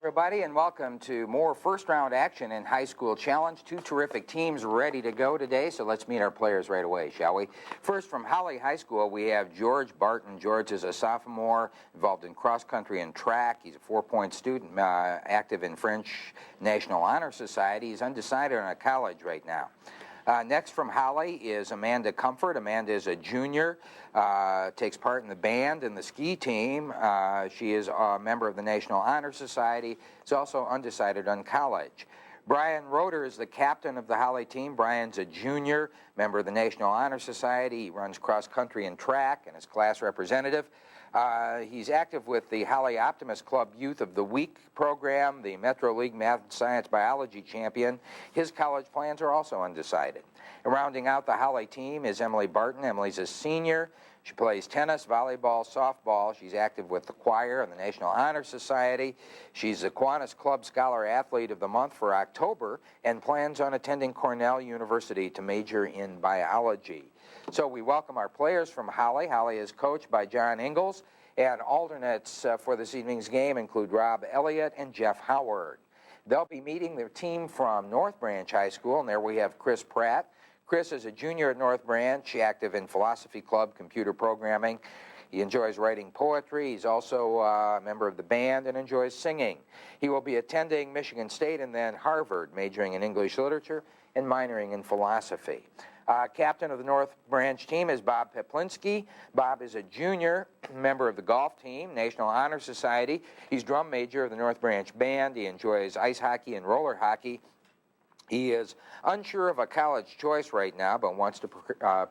Everybody, and welcome to more first-round action in High School Challenge. Two terrific teams ready to go today, so let's meet our players right away, shall we? First, from Holly High School, we have George Barton. George is a sophomore, involved in cross-country and track. He's a 4-point student, active in French National Honor Society. He's undecided on a college right now. Next from Holly is Amanda Comfort. Amanda is a junior, takes part in the band and the ski team. She is a member of the National Honor Society. Is also undecided on college. Brian Roeder is the captain of the Holly team. Brian's a junior, member of the National Honor Society. He runs cross country and track and is class representative. He's active with the Holly Optimist Club Youth of the Week program, the Metro League Math and Science Biology champion. His college plans are also undecided. And rounding out the Holly team is Emily Barton. Emily's a senior. She plays tennis, volleyball, softball. She's active with the choir and the National Honor Society. She's the Kiwanis Club Scholar Athlete of the Month for October and plans on attending Cornell University to major in biology. So we welcome our players from Holly. Holly is coached by John Ingalls, and alternates for this evening's game include Rob Elliott and Jeff Howard. They'll be meeting their team from North Branch High School, and there we have Chris Pratt. Chris is a junior at North Branch, active in Philosophy Club, computer programming. He enjoys writing poetry. He's also a member of the band and enjoys singing. He will be attending Michigan State and then Harvard, majoring in English literature and minoring in philosophy. Captain of the North Branch team is Bob Peplinski. Bob is a junior, member of the golf team, National Honor Society. He's drum major of the North Branch Band. He enjoys ice hockey and roller hockey. He is unsure of a college choice right now, but wants to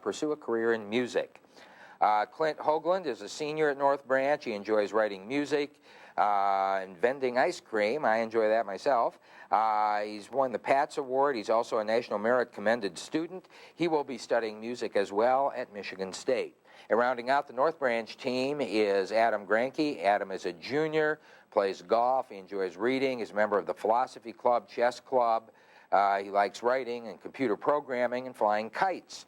pursue a career in music. Clint Hoagland is a senior at North Branch. He enjoys writing music and vending ice cream. I enjoy that myself. He's won the Pats Award. He's also a National Merit Commended student. He will be studying music as well at Michigan State. And rounding out the North Branch team is Adam Granke. Adam is a junior, plays golf. He enjoys reading. He's a member of the Philosophy Club, Chess Club. He likes writing and computer programming and flying kites.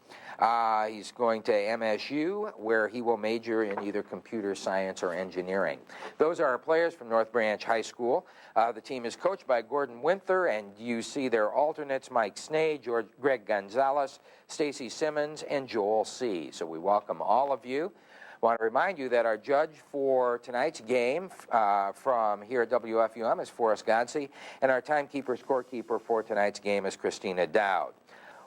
He's going to MSU, where he will major in either computer science or engineering. Those are our players from North Branch High School. The team is coached by Gordon Winther, and you see their alternates, Mike Snee, Greg Gonzalez, Stacy Simmons, and Joel C. So we welcome all of you. I want to remind you that our judge for tonight's game from here at WFUM is Forrest Godsey, and our timekeeper, scorekeeper for tonight's game is Christina Dowd.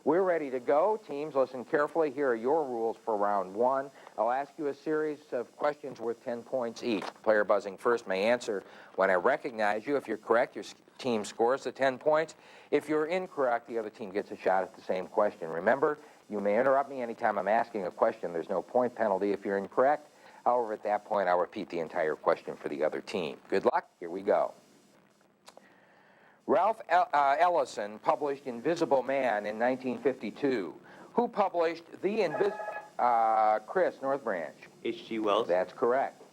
We're ready to go. Teams, listen carefully. Here are your rules for round one. I'll ask you a series of questions worth 10 points each. The player buzzing first may answer when I recognize you. If you're correct, your team scores the 10 points. If you're incorrect, the other team gets a shot at the same question. Remember, you may interrupt me anytime I'm asking a question. There's no point penalty if you're incorrect. However, at that point, I'll repeat the entire question for the other team. Good luck. Here we go. Ralph Ellison published Invisible Man in 1952. Who published Chris, North Branch. H.G. Wells. That's correct.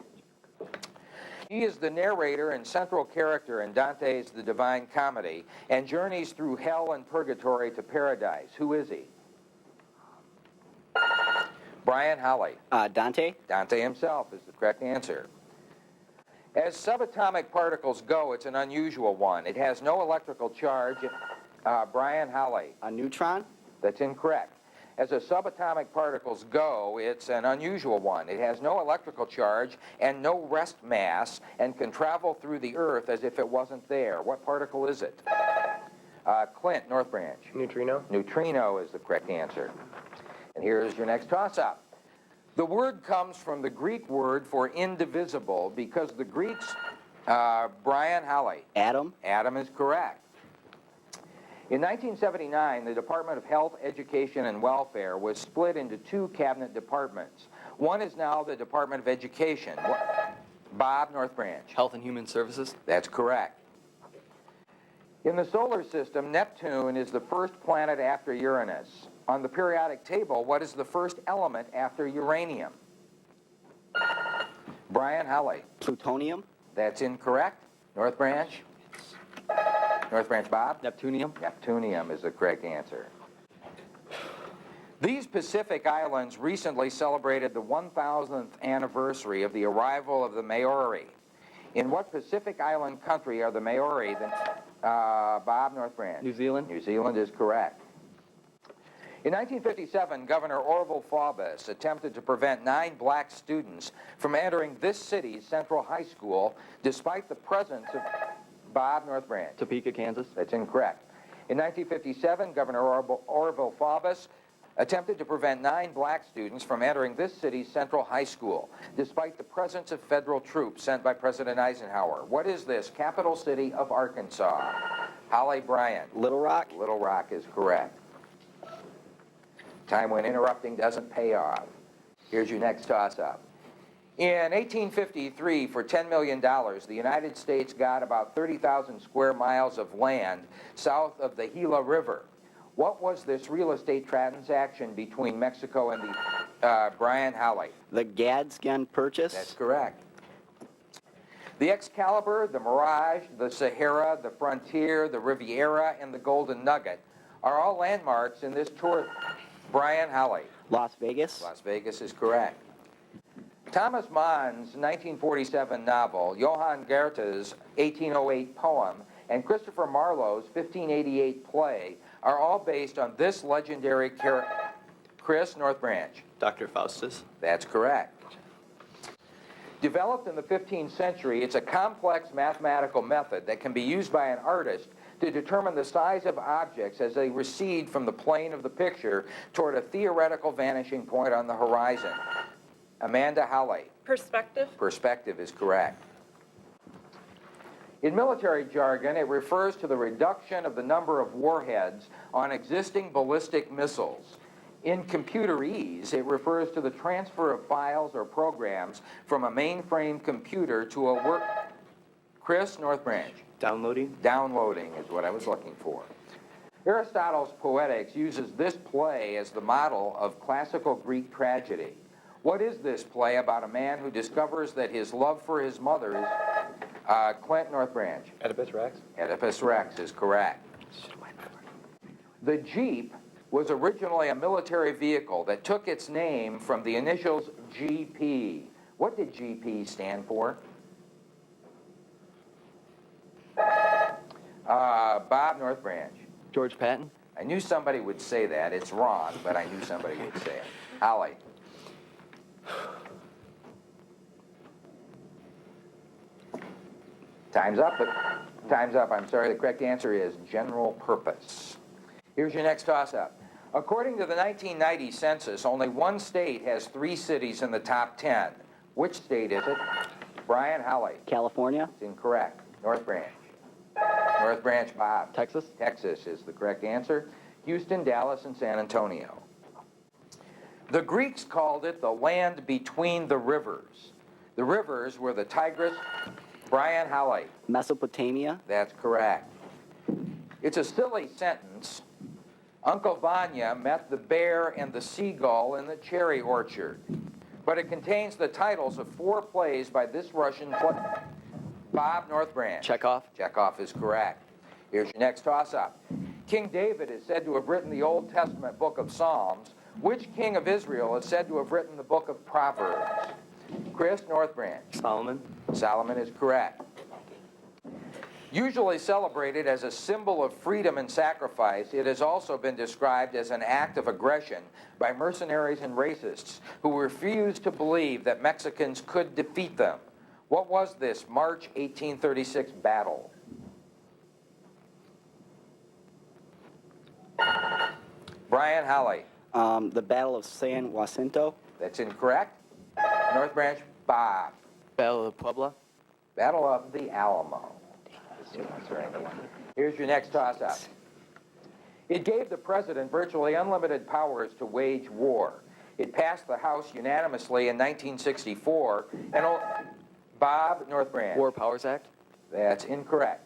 He is the narrator and central character in Dante's The Divine Comedy and journeys through hell and purgatory to paradise. Who is he? Brian Holly. Dante. Dante himself is the correct answer. As subatomic particles go, it's an unusual one. It has no electrical charge. Brian Holly. A neutron. That's incorrect. As the subatomic particles go, it's an unusual one. It has no electrical charge and no rest mass and can travel through the Earth as if it wasn't there. What particle is it? Clint, North Branch. Neutrino. Neutrino is the correct answer. And here's your next toss-up. The word comes from the Greek word for indivisible because the Greeks, Brian Holly. Atom. Atom is correct. In 1979, the Department of Health, Education, and Welfare was split into two cabinet departments. One is now the Department of Education. Bob, North Branch. Health and Human Services. That's correct. In the solar system, Neptune is the first planet after Uranus. On the periodic table, what is the first element after uranium? Brian Holly. Plutonium. That's incorrect. North Branch. North Branch, Bob. Neptunium. Neptunium is the correct answer. These Pacific Islands recently celebrated the 1,000th anniversary of the arrival of the Maori. In what Pacific Island country are the Maori? Bob, North Branch. New Zealand. New Zealand is correct. In 1957, Governor Orville Faubus attempted to prevent 9 black students from entering this city's Central High School despite the presence of Bob, North Branch. Topeka, Kansas. That's incorrect. In 1957, Governor Orville Faubus attempted to prevent 9 black students from entering this city's Central High School, despite the presence of federal troops sent by President Eisenhower. What is this capital city of Arkansas? Holly Bryant. Little Rock. Little Rock is correct. Time when interrupting doesn't pay off. Here's your next toss-up. In 1853, for $10 million, the United States got about 30,000 square miles of land south of the Gila River. What was this real estate transaction between Mexico and the Brian Howley? The Gadsden Purchase. That's correct. The Excalibur, the Mirage, the Sahara, the Frontier, the Riviera, and the Golden Nugget are all landmarks in this tour. Brian Howley. Las Vegas. Las Vegas is correct. Thomas Mann's 1947 novel, Johann Goethe's 1808 poem, and Christopher Marlowe's 1588 play are all based on this legendary character. Chris, North Branch. Dr. Faustus. That's correct. Developed in the 15th century, it's a complex mathematical method that can be used by an artist to determine the size of objects as they recede from the plane of the picture toward a theoretical vanishing point on the horizon. Amanda Howley. Perspective. Perspective is correct. In military jargon, it refers to the reduction of the number of warheads on existing ballistic missiles. In computerese, it refers to the transfer of files or programs from a mainframe computer to a work... Chris, North Branch. Downloading. Downloading is what I was looking for. Aristotle's Poetics uses this play as the model of classical Greek tragedy. What is this play about a man who discovers that his love for his mother is... Clint, North Branch. Oedipus Rex. Oedipus Rex is correct. The Jeep was originally a military vehicle that took its name from the initials GP. What did GP stand for? Bob, North Branch. George Patton. I knew somebody would say that. It's wrong, but I knew somebody would say it. Holly. Time's up, but time's up. I'm sorry. The correct answer is general purpose. Here's your next toss-up. According to the 1990 census, only one state has 3 cities in the top 10. Which state is it? Brian Howley. California. It's incorrect. North Branch. North Branch, Bob. Texas. Texas is the correct answer. Houston, Dallas, and San Antonio. The Greeks called it the land between the rivers. The rivers were the Tigris. Brian Howley. Mesopotamia. That's correct. It's a silly sentence. Uncle Vanya met the bear and the seagull in the cherry orchard. But it contains the titles of 4 plays by this Russian play. Bob, North Branch. Chekhov. Chekhov is correct. Here's your next toss-up. King David is said to have written the Old Testament book of Psalms. Which king of Israel is said to have written the book of Proverbs? Chris, North Branch. Solomon. Solomon is correct. Usually celebrated as a symbol of freedom and sacrifice, it has also been described as an act of aggression by mercenaries and racists who refused to believe that Mexicans could defeat them. What was this March 1836 battle? Brian Howley. The Battle of San Jacinto. That's incorrect. North Branch, Bob. Battle of Puebla. Battle of the Alamo. That's right. Here's your next toss-up. It gave the president virtually unlimited powers to wage war. It passed the House unanimously in 1964, and Bob, North Branch. War Powers Act. That's incorrect.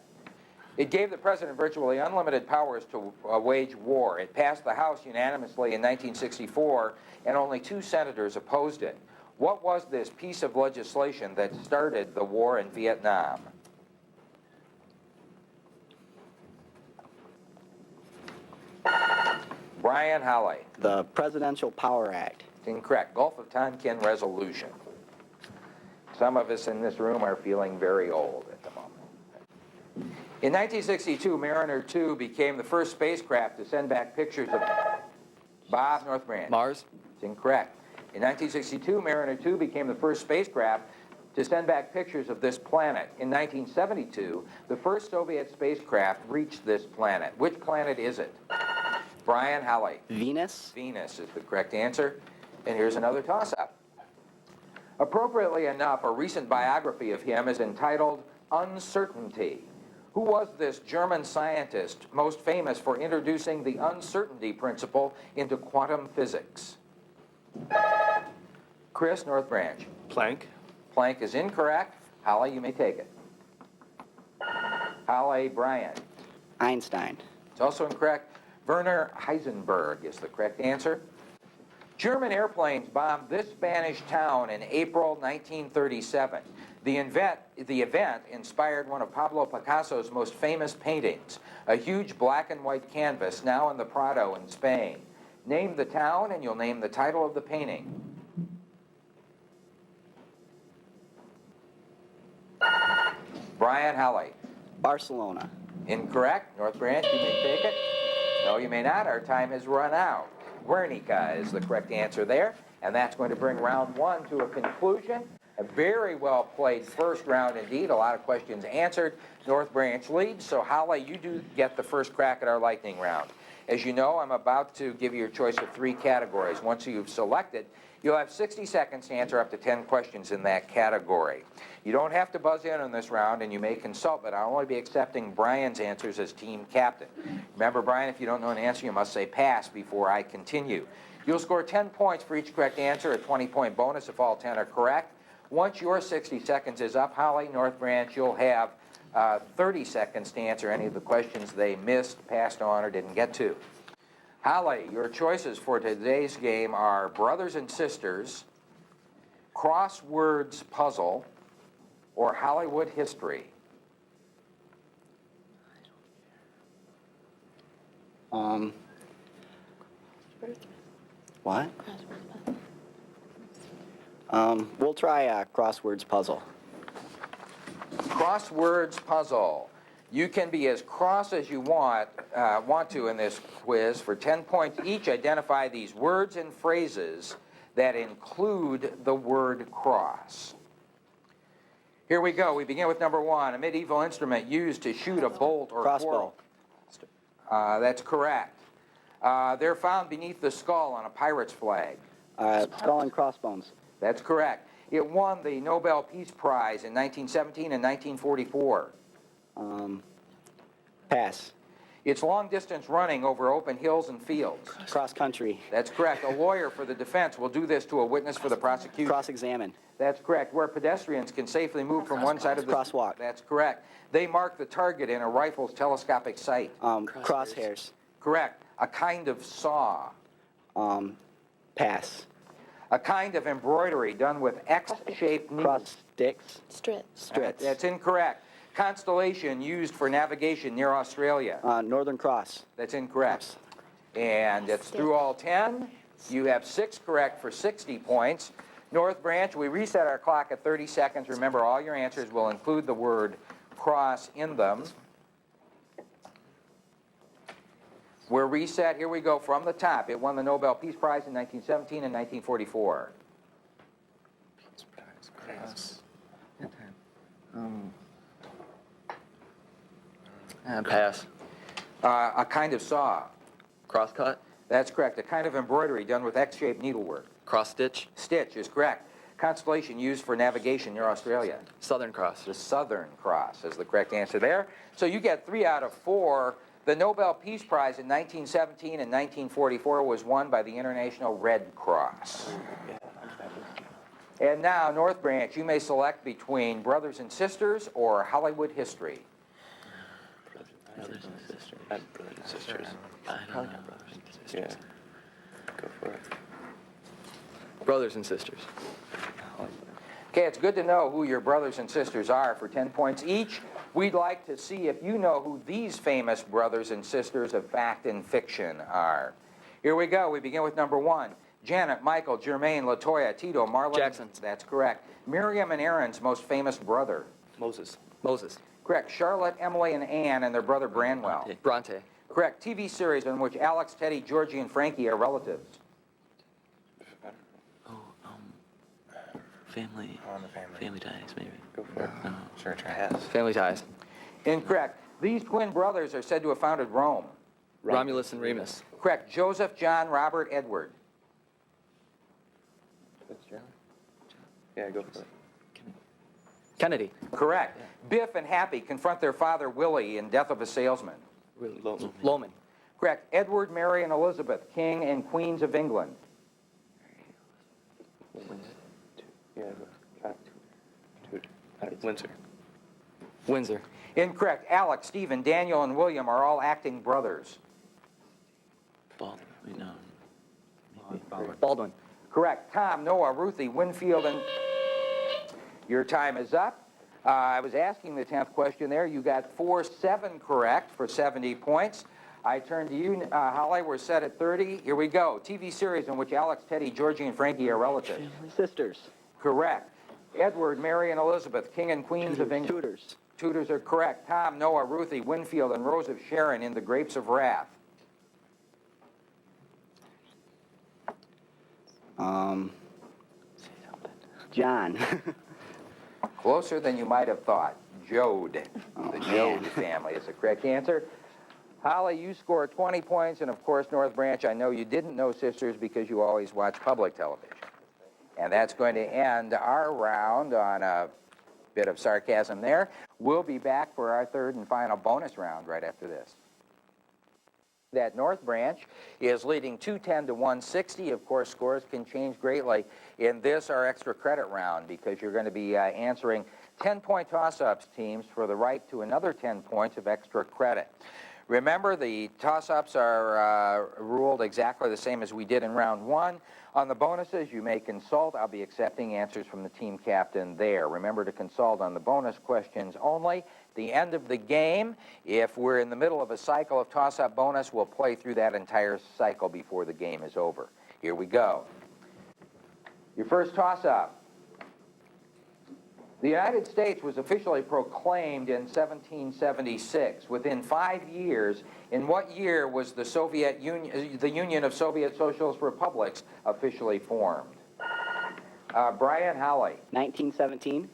It gave the president virtually unlimited powers to wage war. It passed the House unanimously in 1964, and only 2 senators opposed it. What was this piece of legislation that started the war in Vietnam? Brian Howley. The Presidential Power Act. Incorrect. Gulf of Tonkin Resolution. Some of us in this room are feeling very old at the moment. In 1962, Mariner 2 became the first spacecraft to send back pictures of Bob North Branch. Mars. It's incorrect. In 1962, Mariner 2 became the first spacecraft to send back pictures of this planet. In 1972, the first Soviet spacecraft reached this planet. Which planet is it? Brian Halley. Venus. Venus is the correct answer. And here's another toss-up. Appropriately enough, a recent biography of him is entitled Uncertainty. Who was this German scientist most famous for introducing the uncertainty principle into quantum physics? Chris, North Branch. Planck. Planck is incorrect. Holly, you may take it. Holly, Brian. Einstein. It's also incorrect. Werner Heisenberg is the correct answer. German airplanes bombed this Spanish town in April 1937. The event inspired one of Pablo Picasso's most famous paintings, a huge black and white canvas now in the Prado in Spain. Name the town and you'll name the title of the painting. Brian Halley. Barcelona. Incorrect. North Branch, you may take it. No, you may not. Our time has run out. Guernica is the correct answer there, and that's going to bring round one to a conclusion. A very well played first round indeed. A lot of questions answered. North Branch leads, so Holly, you do get the first crack at our lightning round. As you know, I'm about to give you your choice of 3 categories. Once you've selected, you'll have 60 seconds to answer up to 10 questions in that category. You don't have to buzz in on this round, and you may consult, but I'll only be accepting Brian's answers as team captain. Remember, Brian, if you don't know an answer, you must say pass before I continue. You'll score 10 points for each correct answer, a 20-point bonus if all 10 are correct. Once your 60 seconds is up, Holly, North Branch, you'll have 30 seconds to answer any of the questions they missed, passed on, or didn't get to. Holly, your choices for today's game are Brothers and Sisters, Crosswords Puzzle, or Hollywood History. What? We'll try crosswords puzzle. Crosswords Puzzle. You can be as cross as you want to in this quiz. For 10 points each, identify these words and phrases that include the word cross. Here we go. We begin with number 1, a medieval instrument used to shoot a bolt or Crossbow. quarrel. That's correct. They're found beneath the skull on a pirate's flag. Skull and crossbones. That's correct. It won the Nobel Peace Prize in 1917 and 1944. Pass. It's long-distance running over open hills and fields. Cross country. That's correct. A lawyer for the defense will do this to a witness for the prosecution. Cross-examine. That's correct. Where pedestrians can safely move from one side of the... Crosswalk. That's correct. They mark the target in a rifle's telescopic sight. Crosshairs. Correct. A kind of saw. Pass. A kind of embroidery done with X-shaped needles. Cross sticks. Strips. That's incorrect. Constellation used for navigation near Australia. Northern Cross. That's incorrect. And it's through all 10. You have 6 correct for 60 points. North Branch, we reset our clock at 30 seconds. Remember, all your answers will include the word cross in them. We're reset. Here we go from the top. It won the Nobel Peace Prize in 1917 and 1944. Pass. A kind of saw. Crosscut. That's correct. A kind of embroidery done with X-shaped needlework. Cross stitch. Stitch is correct. Constellation used for navigation near Australia. Southern Cross. The Southern Cross is the correct answer there. So you get 3 out of 4. The Nobel Peace Prize in 1917 and 1944 was won by the International Red Cross. And now, North Branch, you may select between Brothers and Sisters or Hollywood History. Brothers and sisters. Brothers and sisters. Probably not brothers and sisters. Yeah. Go for it. Brothers and Sisters. Okay, it's good to know who your brothers and sisters are for 10 points each. We'd like to see if you know who these famous brothers and sisters of fact and fiction are. Here we go. We begin with number 1. Janet, Michael, Jermaine, Latoya, Tito, Marlon. Jackson. That's correct. Miriam and Aaron's most famous brother. Moses. Moses. Correct. Charlotte, Emily, and Ann and their brother Branwell. Bronte. Bronte. Correct. TV series in which Alex, Teddy, Georgie, and Frankie are relatives. Oh, family. On the family. Family ties, maybe. Go for it. No. Sure, try. Pass. Family ties. Incorrect. These twin brothers are said to have founded Rome. Romulus and Remus. Correct. Joseph, John, Robert, Edward. That's John. Yeah, go for it. Kennedy. Correct. Biff and Happy confront their father Willie in Death of a Salesman. Loman. Loman. Correct. Edward, Mary, and Elizabeth, King and Queens of England. Yeah, go. Windsor. Windsor. Incorrect. Alex, Stephen, Daniel, and William are all acting brothers. Baldwin. Wait, no. Baldwin. Correct. Tom, Noah, Ruthie, Winfield, and... Your time is up. I was asking the 10th question there. You got 4-7 correct for 70 points. I turn to you, Holly. We're set at 30. Here we go. TV series in which Alex, Teddy, Georgie, and Frankie are relatives. Sisters. Correct. Edward, Mary, and Elizabeth, King and Queens of England. Tutors. Tutors are correct. Tom, Noah, Ruthie, Winfield, and Rose of Sharon in The Grapes of Wrath. John. Closer than you might have thought. Jode. The Jode family is the correct answer. Holly, you score 20 points, and of course, North Branch, I know you didn't know sisters because you always watch public television. And that's going to end our round on a bit of sarcasm there. We'll be back for our third and final bonus round right after this. That North Branch is leading 210 to 160. Of course, scores can change greatly in this, our extra credit round, because you're going to be answering 10-point toss-ups teams for the right to another 10 points of extra credit. Remember, the toss-ups are ruled exactly the same as we did in round one. On the bonuses, you may consult. I'll be accepting answers from the team captain there. Remember to consult on the bonus questions only. The end of the game, if we're in the middle of a cycle of toss-up bonus, we'll play through that entire cycle before the game is over. Here we go. Your first toss-up. The United States was officially proclaimed in 1776. Within 5 years, in what year was the Soviet Union, the Union of Soviet Socialist Republics officially formed? Brian Howley. 1917.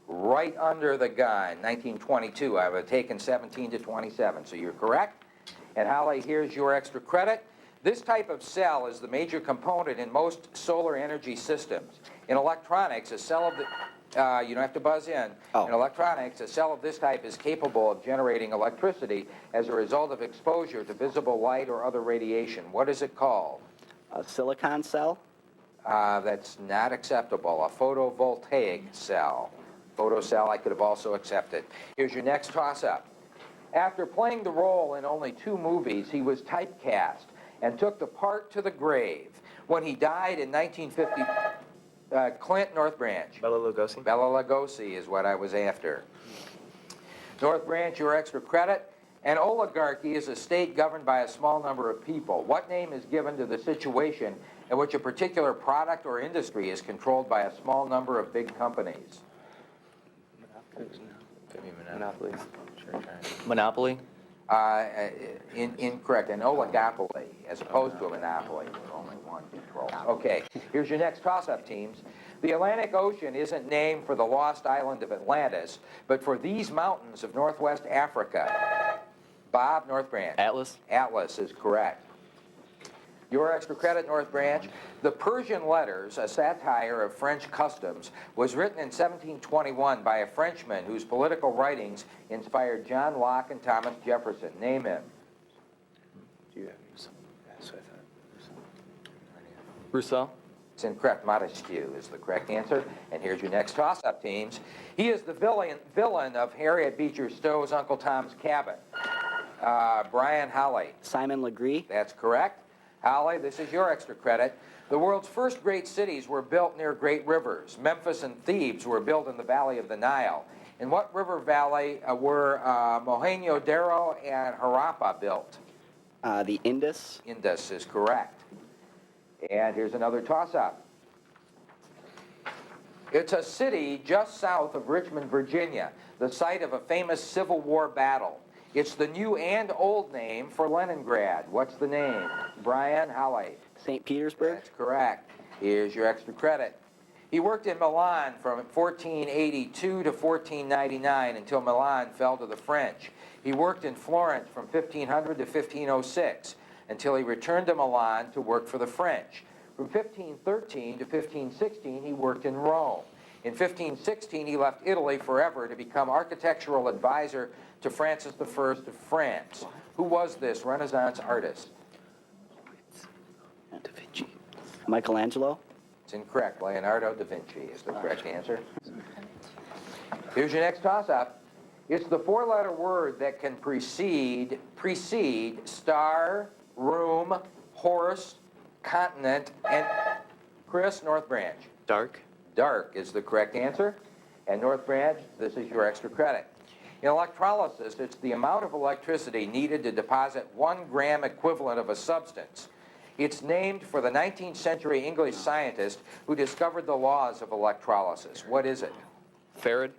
Right under the gun, 1922. I would have taken 17 to 27, so you're correct. And Howley, here's your extra credit. This type of cell is the major component in most solar energy systems. In electronics, a cell of the... you don't have to buzz in. Oh. In electronics, a cell of this type is capable of generating electricity as a result of exposure to visible light or other radiation. What is it called? A silicon cell. That's not acceptable. A photovoltaic cell. Photocell, I could have also accepted. Here's your next toss-up. After playing the role in only 2 movies, he was typecast and took the part to the grave. When he died in 1950... Clint, North Branch. Bela Lugosi. Bela Lugosi is what I was after. North Branch, your extra credit. An oligarchy is a state governed by a small number of people. What name is given to the situation in which a particular product or industry is controlled by a small number of big companies? Monopoly. Sure, try. Monopoly. Incorrect. An oligopoly as opposed to a monopoly where only one controls. Okay, here's your next toss-up teams. The Atlantic Ocean isn't named for the lost island of Atlantis, but for these mountains of northwest Africa. Bob, North Branch. Atlas. Atlas is correct. Your extra credit, North Branch. The Persian Letters, a satire of French customs, was written in 1721 by a Frenchman whose political writings inspired John Locke and Thomas Jefferson. Name him. Do you have some? That's what I thought. Rousseau. It's incorrect. Montesquieu is the correct answer. And here's your next toss-up teams. He is the villain of Harriet Beecher Stowe's Uncle Tom's Cabin. Brian Howley. Simon Legree. That's correct. Holly, this is your extra credit. The world's first great cities were built near great rivers. Memphis and Thebes were built in the valley of the Nile. In what river valley were Mohenjo-Daro and Harappa built? The Indus. Indus is correct. And here's another toss-up. It's a city just south of Richmond, Virginia, the site of a famous Civil War battle. It's the new and old name for Leningrad. What's the name? Brian Holly. St. Petersburg. That's correct. Here's your extra credit. He worked in Milan from 1482 to 1499 until Milan fell to the French. He worked in Florence from 1500 to 1506 until he returned to Milan to work for the French. From 1513 to 1516, he worked in Rome. In 1516, he left Italy forever to become architectural advisor to Francis I of France. Who was this Renaissance artist? Da Vinci. Michelangelo. It's incorrect. Leonardo da Vinci is the correct answer. Here's your next toss-up. It's the four-letter word that can precede star, room, horse, continent, and Chris, North Branch. Dark. Dark is the correct answer. And North Branch, this is your extra credit. In electrolysis, it's the amount of electricity needed to deposit 1 gram equivalent of a substance. It's named for the 19th century English scientist who discovered the laws of electrolysis. What is it? Farad.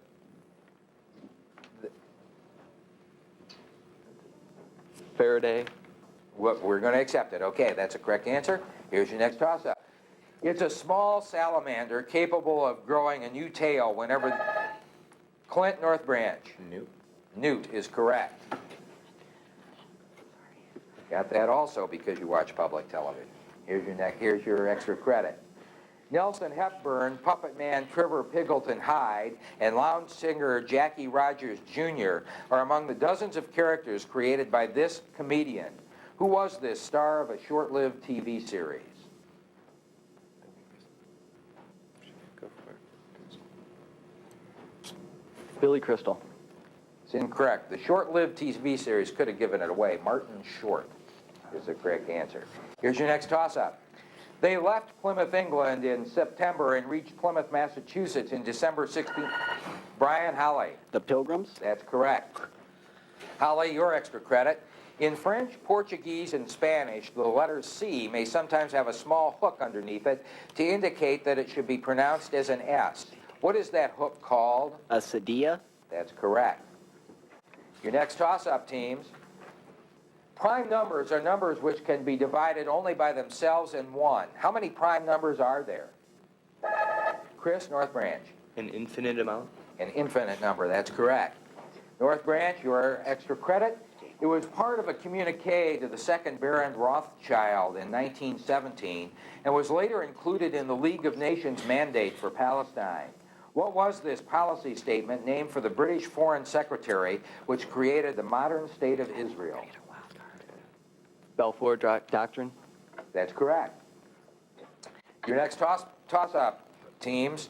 Faraday. We're going to accept it. Okay, that's a correct answer. Here's your next toss-up. It's a small salamander capable of growing a new tail whenever... Clint, North Branch. Newt. Newt is correct. Got that also because you watch public television. Here's your extra credit. Nelson Hepburn, puppet man Trevor Piggleton Hyde, and lounge singer Jackie Rogers Jr. are among the dozens of characters created by this comedian. Who was this star of a short-lived TV series? Go for it. Billy Crystal. It's incorrect. The short-lived TV series could have given it away. Martin Short is the correct answer. Here's your next toss-up. They left Plymouth, England in September and reached Plymouth, Massachusetts in December 16th. Brian Holly. The Pilgrims. That's correct. Holly, your extra credit. In French, Portuguese, and Spanish, the letter C may sometimes have a small hook underneath it to indicate that it should be pronounced as an S. What is that hook called? A Sadia. That's correct. Your next toss-up, teams. Prime numbers are numbers which can be divided only by themselves in one. How many prime numbers are there? Chris, North Branch. An infinite amount. An infinite number, that's correct. North Branch, your extra credit. It was part of a communique to the second Baron Rothschild in 1917 and was later included in the League of Nations mandate for Palestine. What was this policy statement named for the British Foreign Secretary which created the modern state of Israel? Balfour Doctrine. That's correct. Your next toss-up, teams.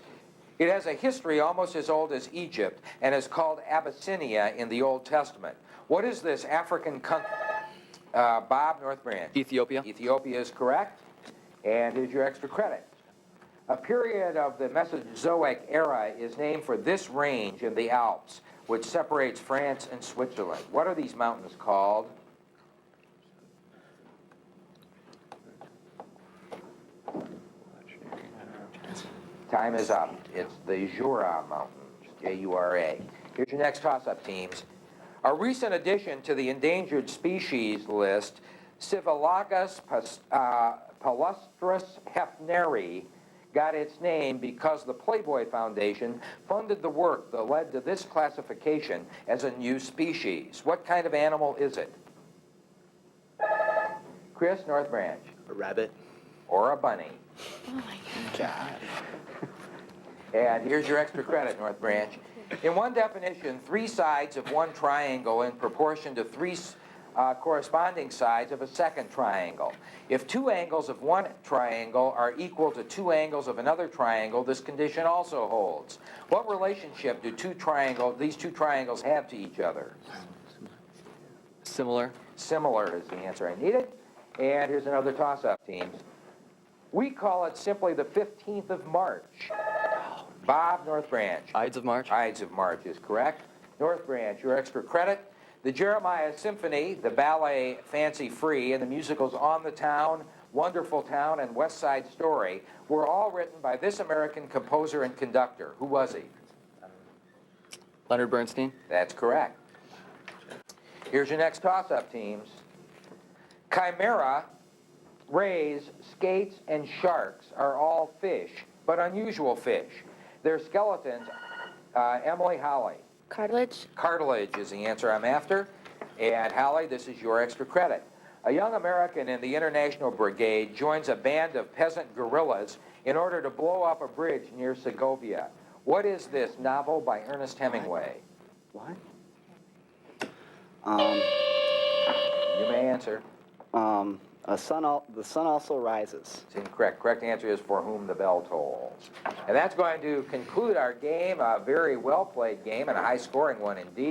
It has a history almost as old as Egypt and is called Abyssinia in the Old Testament. What is this African country? Bob, North Branch. Ethiopia. Ethiopia is correct. And here's your extra credit. A period of the Mesozoic era is named for this range in the Alps, which separates France and Switzerland. What are these mountains called? Time is up. It's the Jura Mountains, J-U-R-A. Here's your next toss-up, teams. A recent addition to the endangered species list, Civilagus palustris hefneri, got its name because the Playboy Foundation funded the work that led to this classification as a new species. What kind of animal is it? Chris, North Branch. A rabbit. Or a bunny. Oh my God. And here's your extra credit, North Branch. In one definition, 3 sides of one triangle in proportion to 3 corresponding sides of a second triangle. If 2 angles of one triangle are equal to 2 angles of another triangle, this condition also holds. What relationship do these two triangles have to each other? Similar. Similar is the answer I needed. And here's another toss-up, teams. We call it simply the 15th of March. Bob, North Branch. Ides of March. Ides of March is correct. North Branch, your extra credit. The Jeremiah Symphony, the ballet Fancy Free, and the musicals On the Town, Wonderful Town, and West Side Story were all written by this American composer and conductor. Who was he? Leonard Bernstein. That's correct. Here's your next toss-up, teams. Chimera, rays, skates, and sharks are all fish, but unusual fish. Their skeletons, Emily Holly. Cartilage. Cartilage is the answer I'm after. And Holly, this is your extra credit. A young American in the International Brigade joins a band of peasant guerrillas in order to blow up a bridge near Segovia. What is this novel by Ernest Hemingway? What? You may answer. The sun also rises. It's incorrect. Correct answer is For Whom the Bell Tolls. And that's going to conclude our game, a very well-played game and a high-scoring one indeed.